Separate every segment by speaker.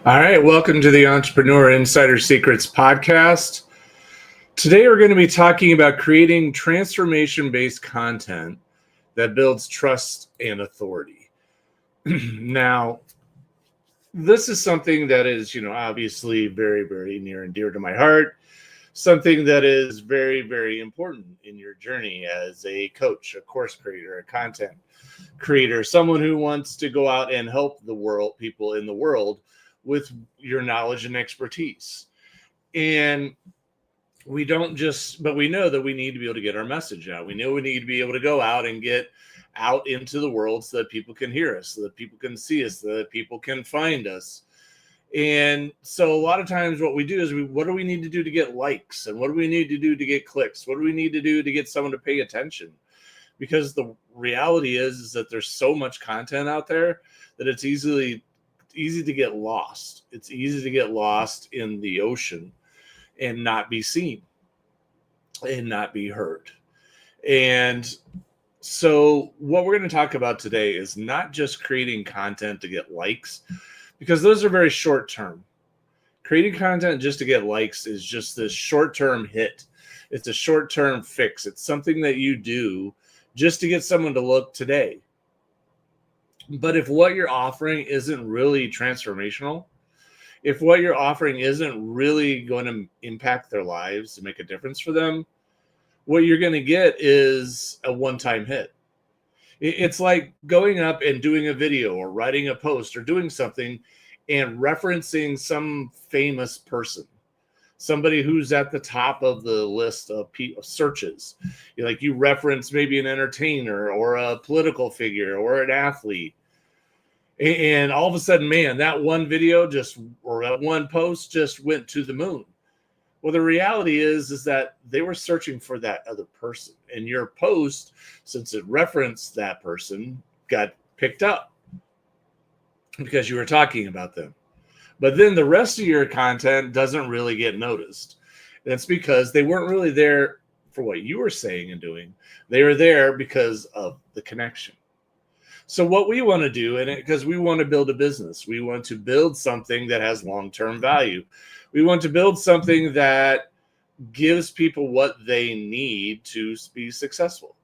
Speaker 1: All right, welcome to the Entrepreneur Insider Secrets podcast. Today we're going to be talking about creating transformation-based content that builds trust and authority. Now, this is something that is, obviously very, very near and dear to my heart, something that is very, very important in your journey as a coach, a course creator, a content creator, someone who wants to go out and help the world, people in the world with your knowledge and expertise. And we don't just, but we know that we need to be able to get our message out. We know we need to be able to go out and get out into the world so that people can hear us, so that people can see us, so that people can find us. And so a lot of times what we do is what do we need to do to get likes? And what do we need to do to get clicks? What do we need to do to get someone to pay attention? Because the reality is that there's so much content out there that it's easy to get lost. It's easy to get lost in the ocean and not be seen and not be heard. And so what we're going to talk about today is not just creating content to get likes, because those are very short term. Creating content just to get likes is just this short term hit. It's a short term fix. It's something that you do just to get someone to look today. But if what you're offering isn't really transformational, if what you're offering isn't really going to impact their lives and make a difference for them, what you're going to get is a one-time hit. It's like going up and doing a video or writing a post or doing something and referencing some famous person, somebody who's at the top of the list of searches. You reference maybe an entertainer or a political figure or an athlete. And all of a sudden, man, that one video or that one post just went to the moon. Well, the reality is that they were searching for that other person. And your post, since it referenced that person, got picked up because you were talking about them. But then the rest of your content doesn't really get noticed. That's because they weren't really there for what you were saying and doing. They were there because of the connection. So what we want to do, and because we want to build a business, we want to build something that has long-term value. We want to build something that gives people what they need to be successful.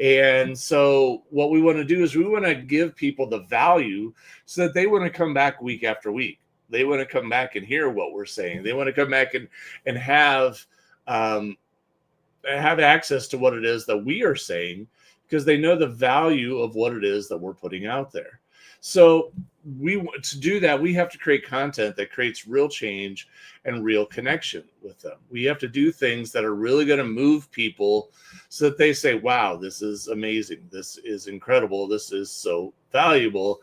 Speaker 1: And so what we want to do is we want to give people the value so that they want to come back week after week. They want to come back and hear what we're saying. They want to come back and have access to what it is that we are saying, because they know the value of what it is that we're putting out there. So to do that, we have to create content that creates real change and real connection with them. We have to do things that are really going to move people so that they say, wow, this is amazing. This is incredible. This is so valuable.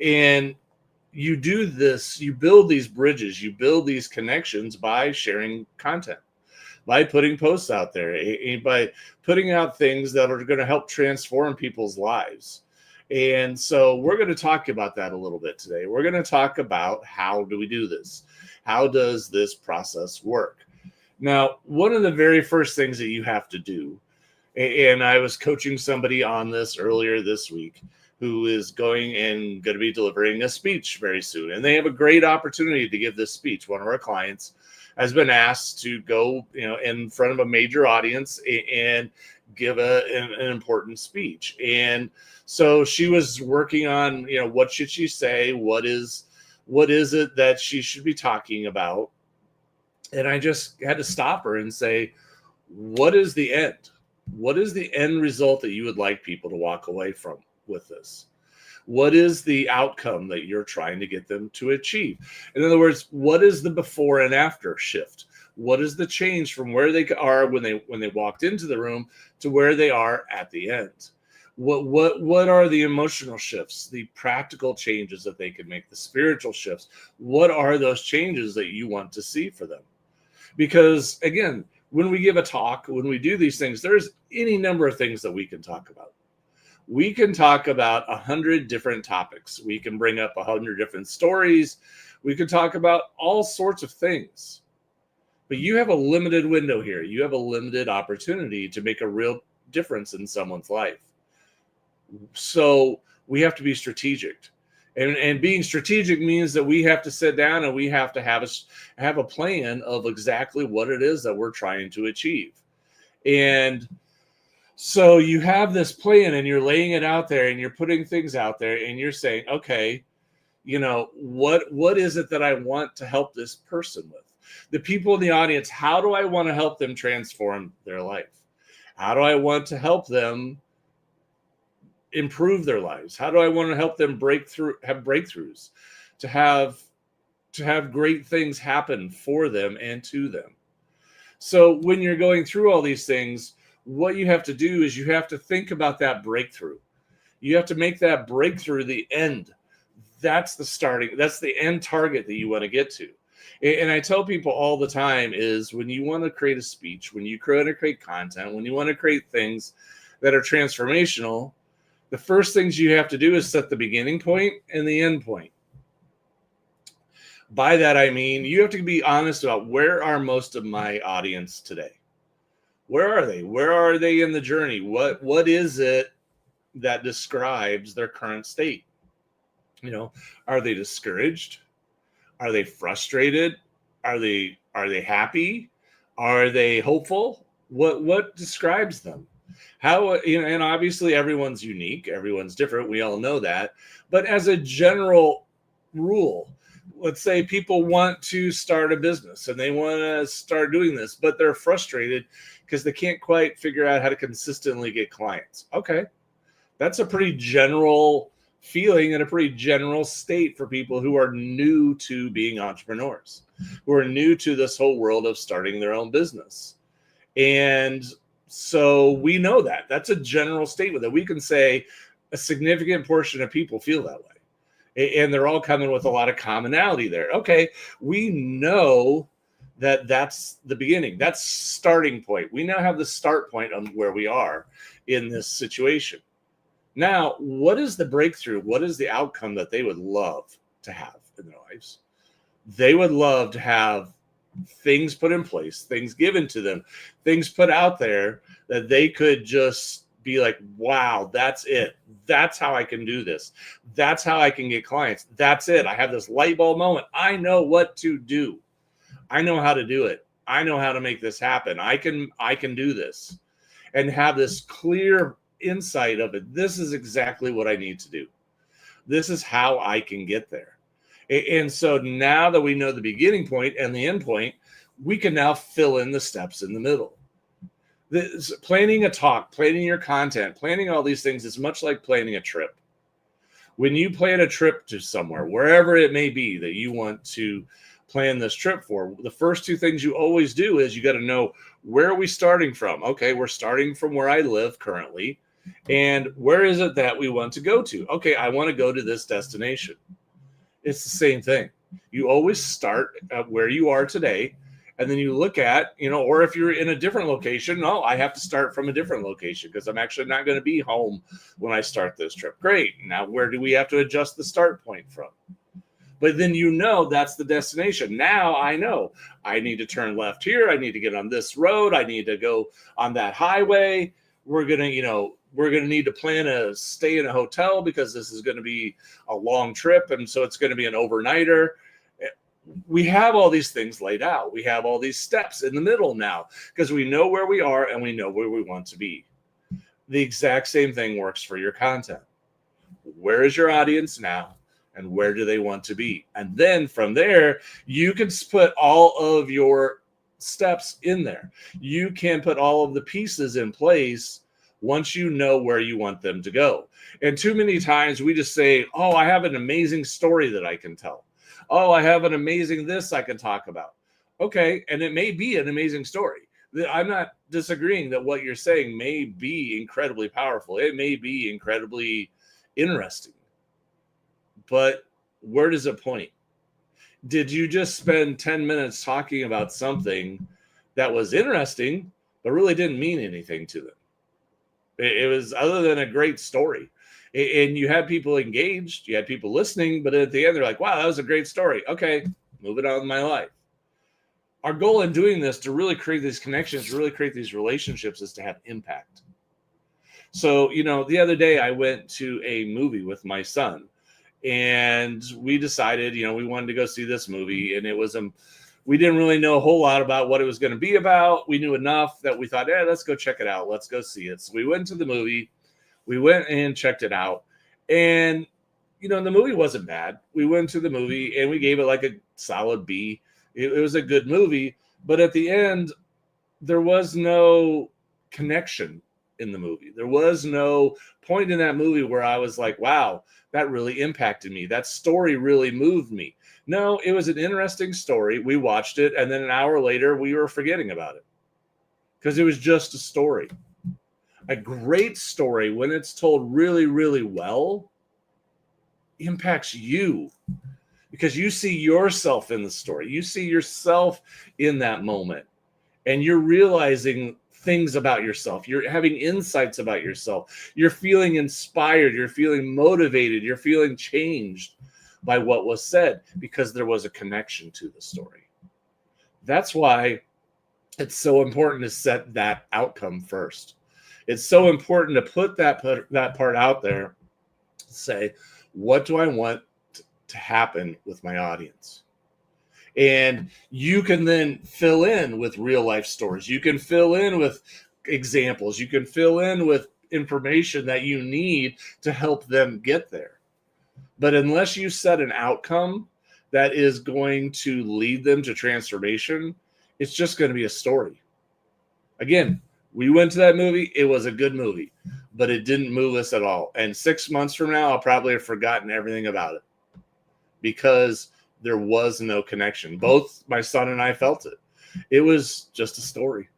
Speaker 1: And you do this, you build these bridges, you build these connections by sharing content, by putting posts out there, by putting out things that are going to help transform people's lives. And so we're going to talk about that a little bit today. We're going to talk about how do we do this? How does this process work? Now, one of the very first things that you have to do, and I was coaching somebody on this earlier this week, who is going to be delivering a speech very soon. And they have a great opportunity to give this speech. One of our clients has been asked to go, in front of a major audience and give an important speech. And so she was working on, what should she say? What is it that she should be talking about? And I just had to stop her and say, what is the end? What is the end result that you would like people to walk away from with this? What is the outcome that you're trying to get them to achieve? In other words, what is the before and after shift? What is the change from where they are when they walked into the room to where they are at the end? What are the emotional shifts, the practical changes that they can make, the spiritual shifts? What are those changes that you want to see for them? Because again, when we give a talk, when we do these things, there's any number of things that we can talk about. We can talk about 100 different topics. We can bring up 100 different stories. We can talk about all sorts of things. But you have a limited window here. You have a limited opportunity to make a real difference in someone's life. So we have to be strategic. And being strategic means that we have to sit down and we have to have a plan of exactly what it is that we're trying to achieve. And so you have this plan and you're laying it out there and you're putting things out there and you're saying, okay, what is it that I want to help this person with? The people in the audience, how do I want to help them transform their life? How do I want to help them improve their lives? How do I want to help them have breakthroughs, to have great things happen for them and to them? So when you're going through all these things, what you have to do is you have to think about that breakthrough. You have to make that breakthrough the end. That's the end target that you want to get to. And I tell people all the time is when you want to create a speech, when you want to create content, when you want to create things that are transformational, the first things you have to do is set the beginning point and the end point. By that, I mean, you have to be honest about where are most of my audience today? Where are they? Where are they in the journey? What is it that describes their current state? Are they discouraged? Are they frustrated? Are they happy? Are they hopeful? What describes them? How, and obviously everyone's unique, everyone's different. We all know that. But as a general rule, let's say people want to start a business and they want to start doing this, but they're frustrated because they can't quite figure out how to consistently get clients. Okay. That's a pretty general feeling and a pretty general state for people who are new to being entrepreneurs, who are new to this whole world of starting their own business. And so we know that that's a general statement that we can say a significant portion of people feel that way. And they're all coming with a lot of commonality there. Okay, we know that that's the beginning. That's starting point. We now have the start point on where we are in this situation. Now, what is the breakthrough? What is the outcome that they would love to have in their lives? They would love to have things put in place, things given to them, things put out there that they could just be like, wow, that's it. That's how I can do this. That's how I can get clients. That's it. I have this light bulb moment. I know what to do. I know how to do it. I know how to make this happen. I can do this, and have this clear insight of it. This is exactly what I need to do. This is how I can get there. And so now that we know the beginning point and the end point, we can now fill in the steps in the middle. Planning a talk, planning your content, planning all these things is much like planning a trip. When you plan a trip to somewhere, wherever it may be that you want to plan this trip for, the first two things you always do is you got to know, where are we starting from? Okay, we're starting from where I live currently. And where is it that we want to go to? Okay, I want to go to this destination. It's the same thing. You always start at where you are today, and then you look at, or if you're in a different location, no, I have to start from a different location because I'm actually not going to be home when I start this trip. Great. Now, where do we have to adjust the start point from? But then that's the destination. Now I know I need to turn left here. I need to get on this road. I need to go on that highway. We're going to need to plan a stay in a hotel because this is going to be a long trip. And so it's going to be an overnighter. We have all these things laid out. We have all these steps in the middle now because we know where we are and we know where we want to be. The exact same thing works for your content. Where is your audience now? And where do they want to be? And then from there, you can put all of your steps in there. You can put all of the pieces in place once you know where you want them to go. And too many times we just say, oh, I have an amazing story that I can tell. Oh, I have an amazing this I can talk about. Okay, and it may be an amazing story. I'm not disagreeing that what you're saying may be incredibly powerful. It may be incredibly interesting. But where does it point? Did you just spend 10 minutes talking about something that was interesting, but really didn't mean anything to them? It was other than a great story. And you had people engaged, you had people listening, but at the end, they're like, wow, that was a great story. Okay, moving on with my life. Our goal in doing this, to really create these connections, to really create these relationships, is to have impact. So, the other day I went to a movie with my son. And we decided, we wanted to go see this movie, and it was we didn't really know a whole lot about what it was going to be about. We knew enough that we thought, let's go check it out. Let's go see it. So we went to the movie. We went and checked it out. And, the movie wasn't bad. We went to the movie and we gave it like a solid B. It was a good movie. But at the end, there was no connection in the movie. There was no point in that movie where I was like, wow, that really impacted me. That story really moved me. No, it was an interesting story. We watched it, and then an hour later, we were forgetting about it because it was just a story. A great story, when it's told really, really well, impacts you because you see yourself in the story. You see yourself in that moment, and you're realizing things about yourself. You're having insights about yourself. You're feeling inspired. You're feeling motivated. You're feeling changed by what was said because there was a connection to the story. That's why it's so important to set that outcome first. It's so important to put that part out there. Say, what do I want to happen with my audience? And you can then fill in with real life stories. You can fill in with examples. You can fill in with information that you need to help them get there. But unless you set an outcome that is going to lead them to transformation, it's just going to be a story. Again, we went to that movie. It was a good movie, but it didn't move us at all. And 6 months from now, I'll probably have forgotten everything about it because there was no connection. Both my son and I felt it. It was just a story.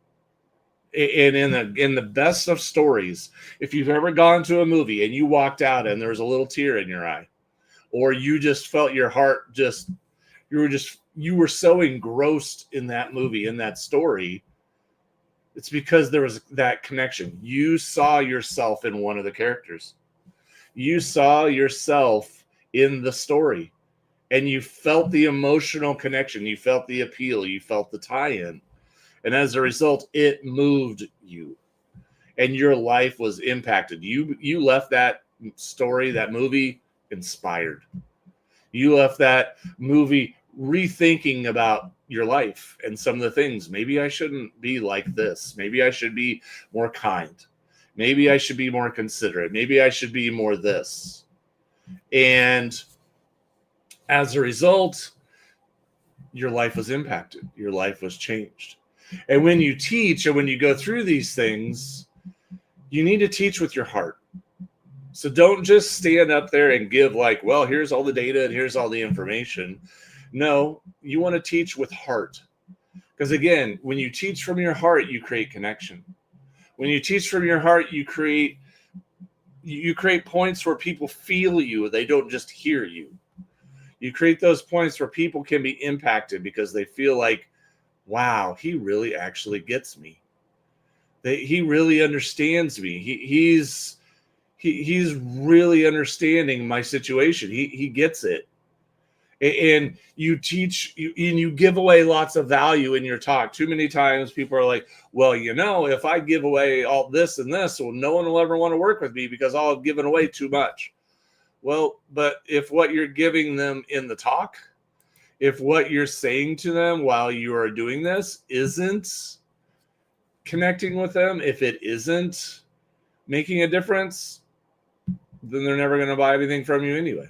Speaker 1: And in the best of stories, if you've ever gone to a movie and you walked out and there was a little tear in your eye, or you just felt your heart you were so engrossed in that movie, in that story, it's because there was that connection. You saw yourself in one of the characters. You saw yourself in the story, and you felt the emotional connection. You felt the appeal. You felt the tie-in. And as a result, it moved you, and your life was impacted. You left that story, that movie, inspired. You left that movie rethinking about your life and some of the things. Maybe I shouldn't be like this. Maybe I should be more kind. Maybe I should be more considerate. Maybe I should be more this. And as a result, your life was impacted. Your life was changed. And when you teach and when you go through these things, you need to teach with your heart. So don't just stand up there and give like, well, here's all the data and here's all the information. No, you want to teach with heart. Because again, when you teach from your heart, you create connection. When you teach from your heart, you create points where people feel you. They don't just hear you. You create those points where people can be impacted because they feel like, wow, he really actually gets me. He really understands me. He's really understanding my situation. He gets it. And you teach, and you give away lots of value in your talk. Too many times people are like, well, if I give away all this and this, well, no one will ever want to work with me because I'll have given away too much. Well, but if what you're giving them in the talk, if what you're saying to them while you are doing this isn't connecting with them, if it isn't making a difference, then they're never going to buy anything from you anyway.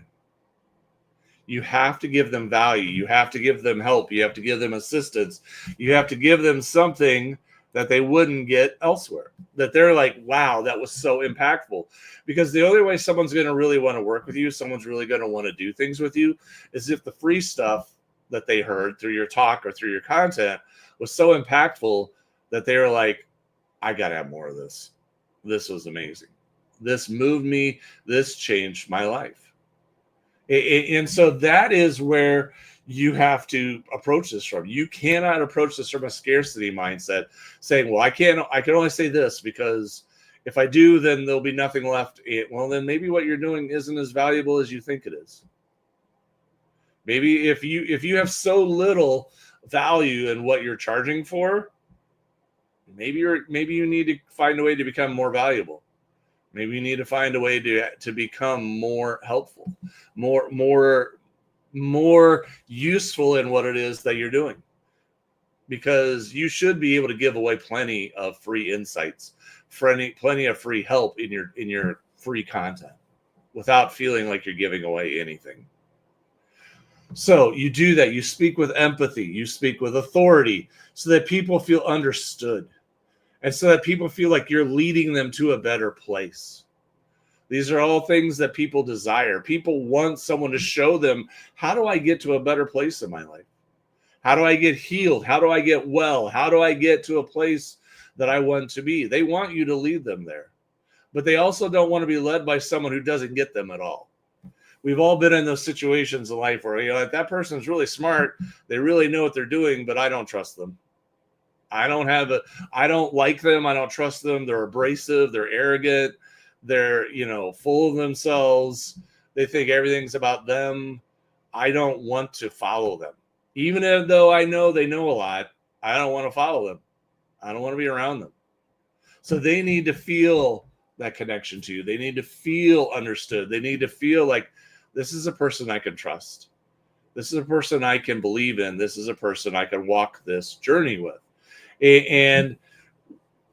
Speaker 1: You have to give them value. You have to give them help. You have to give them assistance. You have to give them something that they wouldn't get elsewhere, that they're like, wow, that was so impactful. Because the only way someone's going to really want to work with you, someone's really going to want to do things with you, is if the free stuff that they heard through your talk or through your content was so impactful that they were like, I got to have more of this. This was amazing. This moved me. This changed my life. And so that is where you have to approach this from. You cannot approach this from a scarcity mindset saying, well, I can only say this because if I do, then there'll be nothing left. Well, then maybe what you're doing isn't as valuable as you think it is. Maybe if you have so little value in what you're charging for, maybe you need to find a way to become more valuable. Maybe you need to find a way to become more helpful, more useful in what it is that you're doing. Because you should be able to give away plenty of free insights, plenty of free help in your free content without feeling like you're giving away anything. So you do that. You speak with empathy. You speak with authority so that people feel understood and so that people feel like you're leading them to a better place. These are all things that people desire. People want someone to show them, how do I get to a better place in my life? How do I get healed? How do I get well? How do I get to a place that I want to be? They want you to lead them there. But they also don't want to be led by someone who doesn't get them at all. We've all been in those situations in life where, if that person's really smart, they really know what they're doing, but I don't trust them. I don't like them. I don't trust them. They're abrasive. They're arrogant. They're, full of themselves. They think everything's about them. I don't want to follow them. Even though I know they know a lot, I don't want to follow them. I don't want to be around them. So they need to feel that connection to you. They need to feel understood. They need to feel like this is a person I can trust. This is a person I can believe in. This is a person I can walk this journey with. And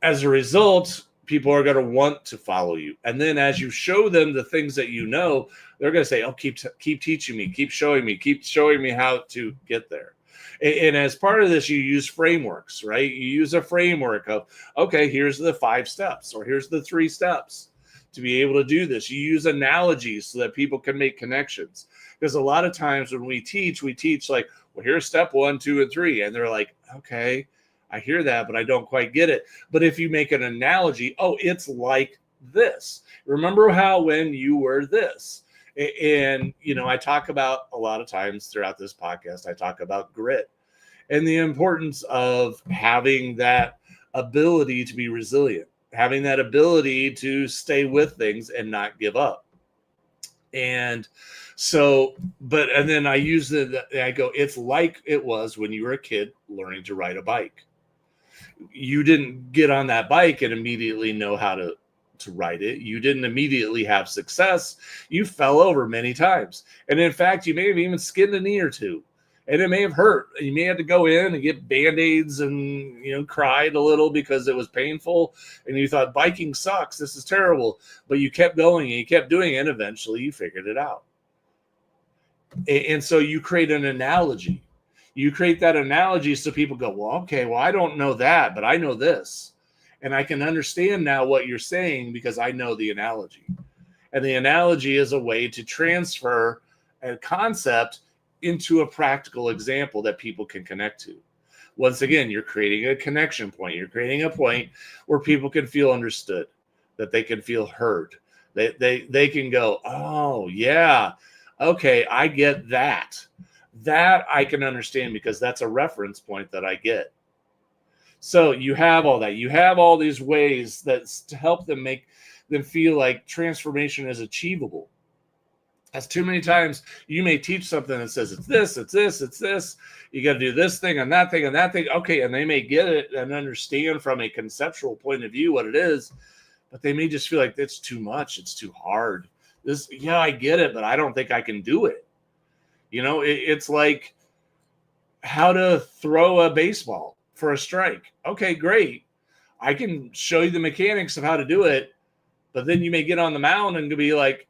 Speaker 1: as a result, people are going to want to follow you. And then as you show them the things that you know, they're going to say, oh, keep teaching me, keep showing me how to get there. And as part of this, you use frameworks, right? You use a framework of, okay, here's the 5 steps, or here's the 3 steps to be able to do this. You use analogies so that people can make connections. Because a lot of times when we teach like, well, here's step 1, 2, and 3. And they're like, okay, I hear that, but I don't quite get it. But if you make an analogy, oh, it's like this. Remember how when you were this. And, I talk about a lot of times throughout this podcast, I talk about grit and the importance of having that ability to be resilient, having that ability to stay with things and not give up. And so, and then I use I go, it's like it was when you were a kid learning to ride a bike. You didn't get on that bike and immediately know how to ride it. You didn't immediately have success. You fell over many times. And in fact, you may have even skinned a knee or two. And it may have hurt. You may have to go in and get Band-Aids and, cried a little because it was painful. And you thought, biking sucks. This is terrible. But you kept going and you kept doing it. And eventually you figured it out. And so you create an analogy. You create that analogy so people go, well, okay, well, I don't know that, but I know this. And I can understand now what you're saying because I know the analogy. And the analogy is a way to transfer a concept into a practical example that people can connect to. Once again, you're creating a connection point. You're creating a point where people can feel understood, that they can feel heard. They can go, oh, yeah, okay, I get that. That I can understand because that's a reference point that I get. So you have all that. You have all these ways that's to help them make them feel like transformation is achievable. As too many times you may teach something that says it's this, it's this, it's this. You got to do this thing and that thing and that thing. Okay, and they may get it and understand from a conceptual point of view what it is, but they may just feel like it's too much. It's too hard. Yeah, I get it, but I don't think I can do it. It's like how to throw a baseball for a strike. Okay, great. I can show you the mechanics of how to do it, but then you may get on the mound and be like,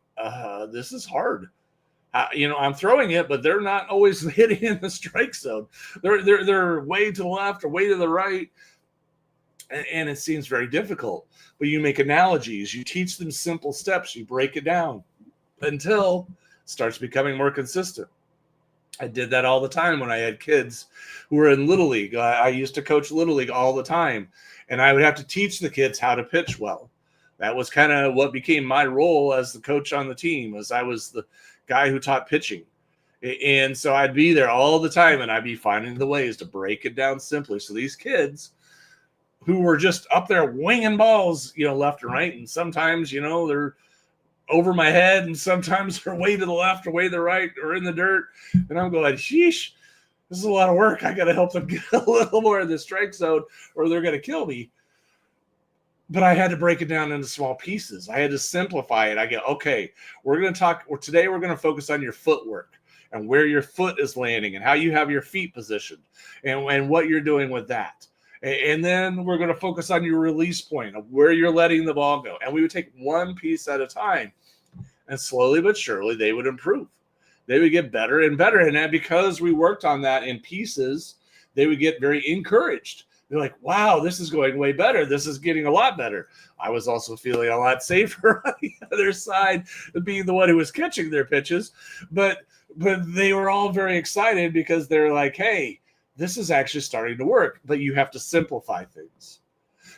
Speaker 1: this is hard. I'm throwing it, but they're not always hitting in the strike zone. They're way to the left or way to the right. And it seems very difficult, but you make analogies, you teach them simple steps, you break it down until it starts becoming more consistent. I did that all the time when I had kids who were in Little League. I used to coach Little League all the time, and I would have to teach the kids how to pitch well. That was kind of what became my role as the coach on the team, as I was the guy who taught pitching. And so I'd be there all the time, and I'd be finding the ways to break it down simply. So these kids who were just up there winging balls, left and right, and sometimes, they're over my head, and sometimes they're way to the left or way to the right or in the dirt. And I'm going, sheesh, this is a lot of work. I got to help them get a little more in the strike zone or they're going to kill me. But I had to break it down into small pieces. I had to simplify it. I go, okay, we're going to talk, or today we're going to focus on your footwork and where your foot is landing and how you have your feet positioned and what you're doing with that. And then we're going to focus on your release point of where you're letting the ball go. And we would take one piece at a time, and slowly but surely they would improve. They would get better and better. And that, because we worked on that in pieces, they would get very encouraged. They're like, wow, this is going way better. This is getting a lot better. I was also feeling a lot safer on the other side of being the one who was catching their pitches. But they were all very excited because they're like, hey, this is actually starting to work. But you have to simplify things.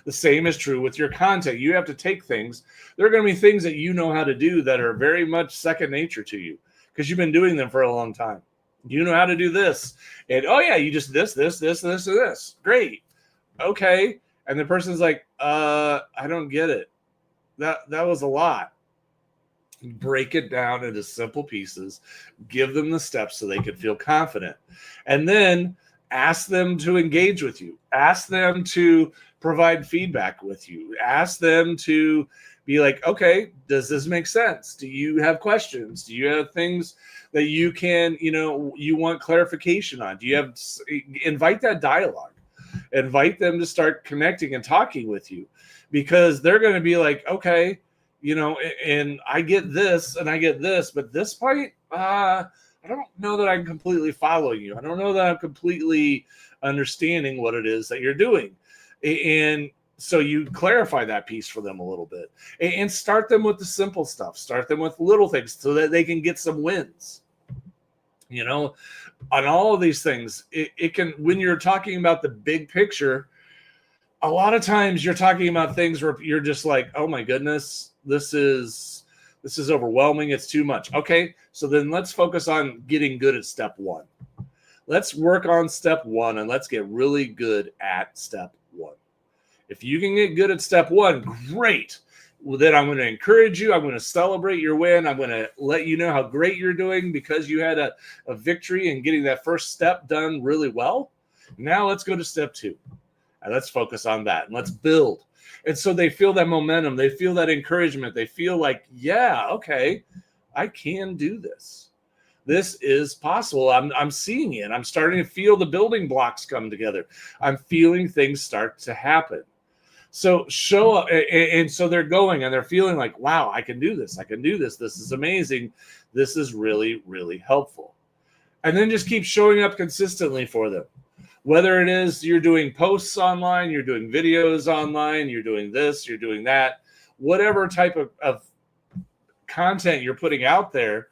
Speaker 1: The same is true with your content. You have to take things. There are going to be things that you know how to do that are very much second nature to you because you've been doing them for a long time. You know how to do this. And, oh, yeah, you just this, and this. Great. Okay. And the person's like, I don't get it. That was a lot. Break it down into simple pieces. Give them the steps so they can feel confident. And then ask them to engage with you. Ask them to provide feedback with you. Ask them to be like, okay, does this make sense? Do you have questions? Do you have things that you can, you want clarification on? Do you have, invite that dialogue. Invite them to start connecting and talking with you, because they're going to be like, okay, and I get this and I get this, but this point, I don't know that I'm completely following you. I don't know that I'm completely understanding what it is that you're doing. And so you clarify that piece for them a little bit and start them with the simple stuff. Start them with little things so that they can get some wins. On all of these things, it can, when you're talking about the big picture, a lot of times you're talking about things where you're just like, oh my goodness, this is overwhelming. It's too much. Okay. So then let's focus on getting good at step one. Let's work on step one and let's get really good at step one. If you can get good at step one, great. Well, then I'm going to encourage you. I'm going to celebrate your win. I'm going to let you know how great you're doing because you had a victory in getting that first step done really well. Now let's go to step two. And let's focus on that. And let's build. And so they feel that momentum. They feel that encouragement. They feel like, yeah, okay, I can do this. This is possible. I'm seeing it. I'm starting to feel the building blocks come together. I'm feeling things start to happen. So show up, and so they're going and they're feeling like, wow, I can do this. I can do this. This is amazing. This is really, really helpful. And then just keep showing up consistently for them. Whether it is you're doing posts online, you're doing videos online, you're doing this, you're doing that, whatever type of content you're putting out there,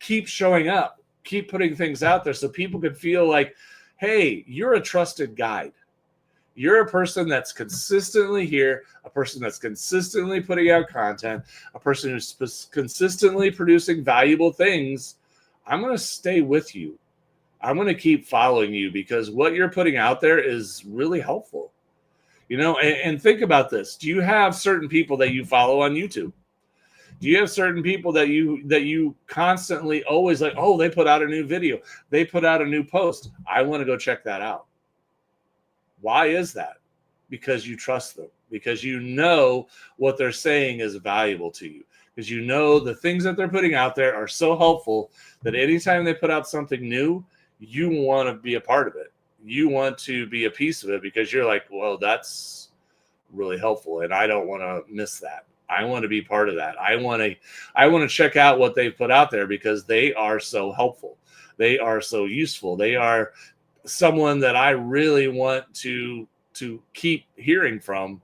Speaker 1: keep showing up. Keep putting things out there so people can feel like, hey, you're a trusted guide. You're a person that's consistently here, a person that's consistently putting out content, a person who's consistently producing valuable things. I'm going to stay with you. I'm going to keep following you because what you're putting out there is really helpful. And think about this. Do you have certain people that you follow on YouTube? Do you have certain people that you constantly always like, oh, they put out a new video. They put out a new post. I want to go check that out. Why is that? Because you trust them, because you know what they're saying is valuable to you, because you know the things that they're putting out there are so helpful that anytime they put out something new, you want to be a part of it. You want to be a piece of it because you're like, well, that's really helpful and I don't want to miss that. I want to be part of that. I want to check out what they've put out there because they are so helpful. They are so useful. They are someone that I really want to keep hearing from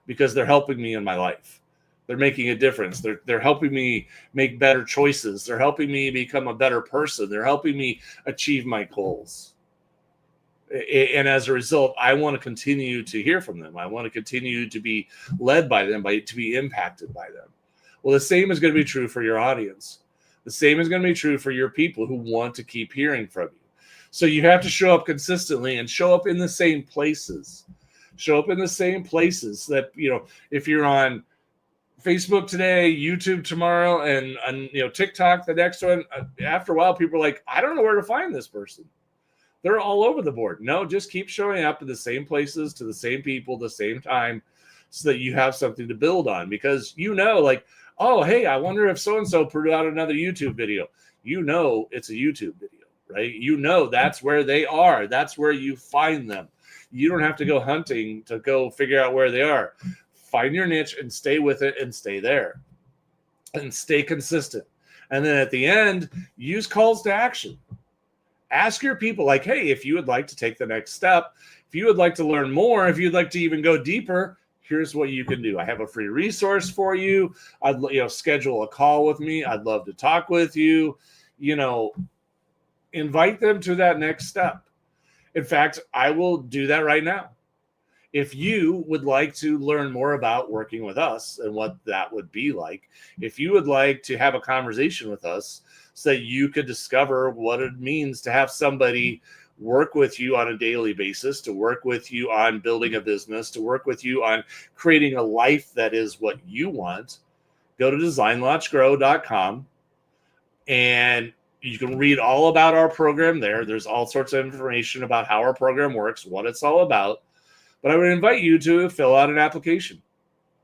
Speaker 1: because they're helping me in my life. They're making a difference. They're helping me make better choices. They're helping me become a better person. They're helping me achieve my goals. And as a result, I want to continue to hear from them. I want to continue to be led by them, to be impacted by them. Well, the same is going to be true for your audience. The same is going to be true for your people who want to keep hearing from you. So you have to show up consistently and show up in the same places. Show up in the same places that, if you're on Facebook today, YouTube tomorrow, and TikTok the next one, after a while, people are like, I don't know where to find this person. They're all over the board. No, just keep showing up in the same places, to the same people, the same time, so that you have something to build on, because like, oh, hey, I wonder if so-and-so put out another YouTube video. It's a YouTube video, right? That's where they are. That's where you find them. You don't have to go hunting to go figure out where they are. Find your niche and stay with it and stay there and stay consistent. And then at the end, use calls to action. Ask your people, like, hey, if you would like to take the next step, if you would like to learn more, if you'd like to even go deeper, here's what you can do. I have a free resource for you. I'd schedule a call with me. I'd love to talk with you. Invite them to that next step. In fact, I will do that right now. If you would like to learn more about working with us and what that would be like, if you would like to have a conversation with us so that you could discover what it means to have somebody work with you on a daily basis, to work with you on building a business, to work with you on creating a life that is what you want, go to designlaunchgrow.com and you can read all about our program there. There's all sorts of information about how our program works, what it's all about. But I would invite you to fill out an application.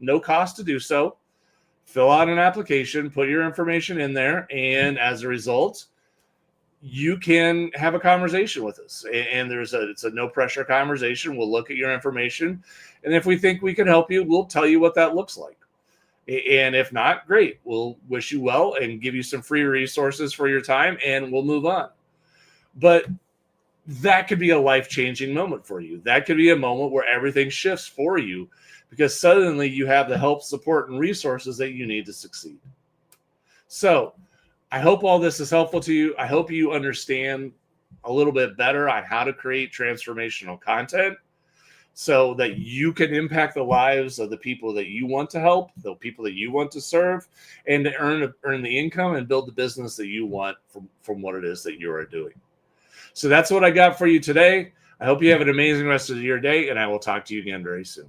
Speaker 1: No cost to do so. Fill out an application, put your information in there, and as a result, you can have a conversation with us. And it's a no pressure conversation. We'll look at your information, and if we think we can help you, we'll tell you what that looks like. And if not, great. We'll wish you well and give you some free resources for your time, and we'll move on. But that could be a life-changing moment for you. That could be a moment where everything shifts for you because suddenly you have the help, support, and resources that you need to succeed. So I hope all this is helpful to you. I hope you understand a little bit better on how to create transformational content so that you can impact the lives of the people that you want to help, the people that you want to serve, and to earn the income and build the business that you want from what it is that you are doing. So that's what I got for you today. I hope you have an amazing rest of your day, and I will talk to you again very soon.